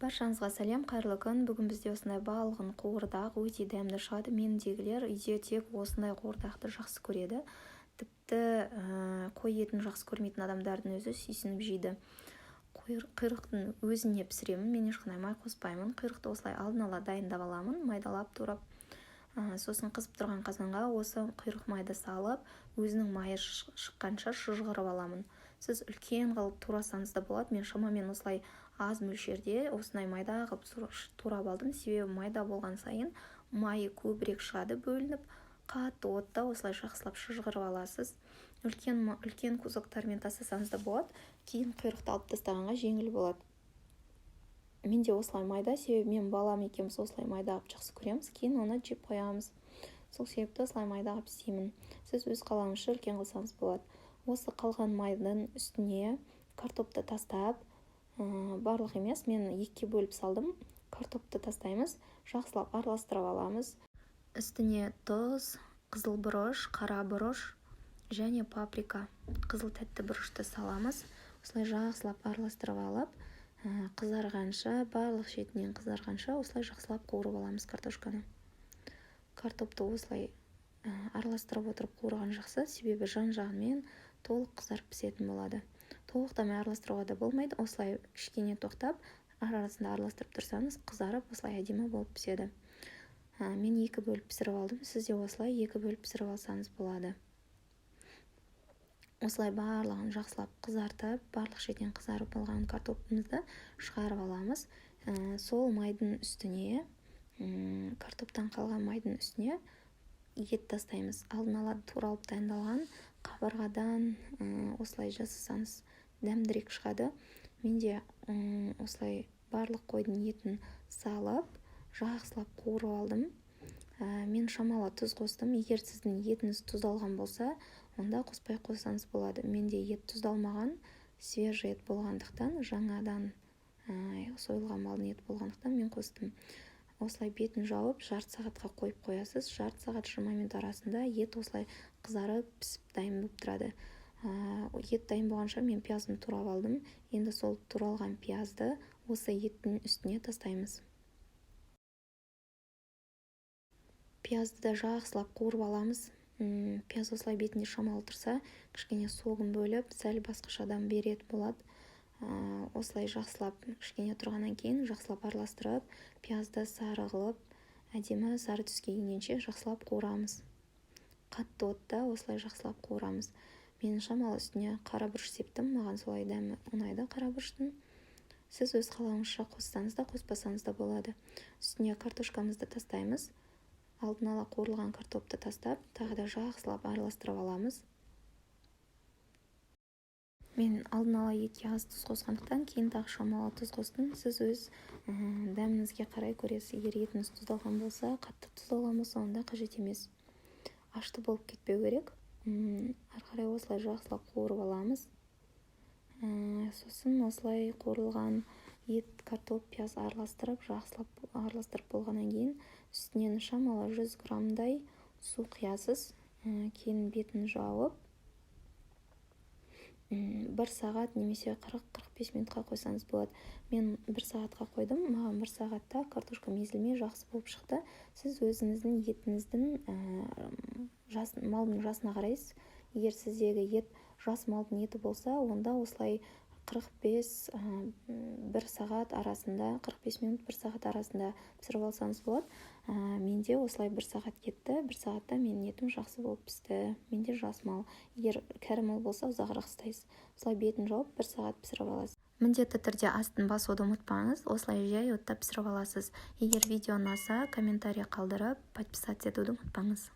Баршаңызға сәлем, қайырлы күн. Бүгін бізде осындай балғын қуырдақ өте дәмді шығады. Мендегілер үйде тек осындай қуырдақты жақсы көреді. Тіпті қой етін жақсы көрмейтін адамдардың өзі сүйсініп жейді. Құйрықтың өзіне пісіремін. Мен ешқандай май қоспаймын. Құйрықты осылай алдын ала дайындап аламын, майдалап турап. Сосын қызып тұрған қазанға осы құйрық майды салып, өзінің майы шыққанша шыжғырып аламын. Сіз үлкен қылып турасаңыз да болады. Мен шамамен осылай аз мөлшерде осындай майда қылып турап алдым. Себебі майда болған сайын майы көбірек шығады, бөлініп, қатты отта осылай жақсылап шыжғырып аласыз. Үлкен кусоктармен тастасаңыз да болады. Кейін құйрықты алып тастағанға жеңіл болады. Менде осылай майда, себебі мен балам екеуміз осылай майда қылып жақсы көреміз. Кейін оны жеп қоямыз. Сол себепті осылай майда қылып істеймін. Сіз өз қалаңызша үлкен қылсаңыз болады. Осы қалған майдың үстіне картопты тастап, барлық емес, мен екіге бөліп салдым. Картопты тастаймыз, жақсылап араластырып аламыз. Үстіне тұз, қызыл бұрыш, қара бұрыш және паприка, қызыл тәтті бұрышты саламыз. Осылай жақсылап араластырып алып, қызарғанша, барлық шетінен қызарғанша осылай жақсылап қуырып аламыз картошканы. Картопты осылай араластырып отырып қуырған жақсы, себебі жан-жағымен толық қызарып пісетін болады. Толықтамай араластыруға да болмайды. Осылай кішкене тоқтап, арасында араластырып тұрсаңыз, қызарып осылай әдемі болып піседі. Мен екі бөліп пісіріп алдым. Сіз де осылай екі бөліп пісіріп алсаңыз болады. Осылай барлығын жақсылап қызартып, барлық шетінен қызарып болған картопымызды шығарып аламыз. Сол майдың үстіне, картоптан қалған майдың үстіне ет тастаймыз. Алдын ала туралып дайындалған қабырғадан осылай жасасаңыз дәмдірек шығады. Менде осылай барлық қойдың етін салып, жақсылап қуырып алдым. Мен шамалы тұз қостым. Егер сіздің етіңіз тұздалған болса, онда қоспай қойсаңыз болады. Менде ет тұздалмаған, свежий ет болғандықтан, жаңадан сойылған малдың ет болғандықтан мен қостым. Осылай бетін жауып, жарты сағатқа қойып қоясыз. Жарты сағат 20 минут арасында ет осылай қызарып, пісіп дайын болып тұрады. Ет дайын болғанша мен пиязын турап алдым. Енді сол туралған пиязды осы еттің үстіне тастаймыз. Пиязды да жақсылап қуырып аламыз. Пияз осылай бетінде шамалы тұрса, кішкене соғым бөліп, сәл басқаша дәм береді болады. Осылай жақсылап кішкене тұрғаннан кейін жақсылап араластырып, пиязды сары қылып, әдемі сары түске келгенше жақсылап қуырамыз. Қатты отта осылай жақсылап қуырамыз. Мен шамалы үстіне қара бұрыш септім. Маған солай дәмі ұнайды қара бұрыштың. Сіз өз қалауыңызша қоссаңыз да, қоспасаңыз да болады. Үстіне картошкамызды тастаймыз. Алдын ала қуырылған картопты тастап, тағы да жақсылап араластырып аламыз. Мен алдын ала етке аз тұз қосқандықтан, кейін тағы шамалы тұз қостым. Сіз өз дәміңізге қарай көресіз. Егер етіңіз тұздалған болса, қатты тұздалған болса, онда қажет емес. Ашты болып кетпеу керек. Ары қарай осылай жақсылап қуырып аламыз. Сосын осылай қуырылған ет, картоп, пияз араластырып, жақсылап араластырып болғаннан кейін, үстінен шамалы 100 граммдай су құясыз. Кейін бетін жауып, 1 сағат немесе 40-45 минутқа қойсаңыз болады. Мен 1 сағатқа қойдым. Маған 1 сағатта картошка мезілмей жақсы болып шықты. Сіз өзіңіздің етіңіздің малдың жасына қарайсыз. Егер сіздегі ет жас малдың еті болса, онда осылай 1 сағат арасында, 45 минут 1 сағат арасында пісіріп алсаңыз болады. Менде осылай 1 сағат кетті. 1 сағатта менің етім жақсы болып пісті. Менде жас мал. Егер кәрі мал болса, ұзағырақ ұстайсыз. Осылай бетін жауып 1 сағат пісіріп аласыз. Міндетті түрде астын басуды ұмытпаңыз. Осылай жай отта пісіріп аласыз. Егер видео ұнаса, комментарий қалдырып, подписаться етуді ұмытпаңыз.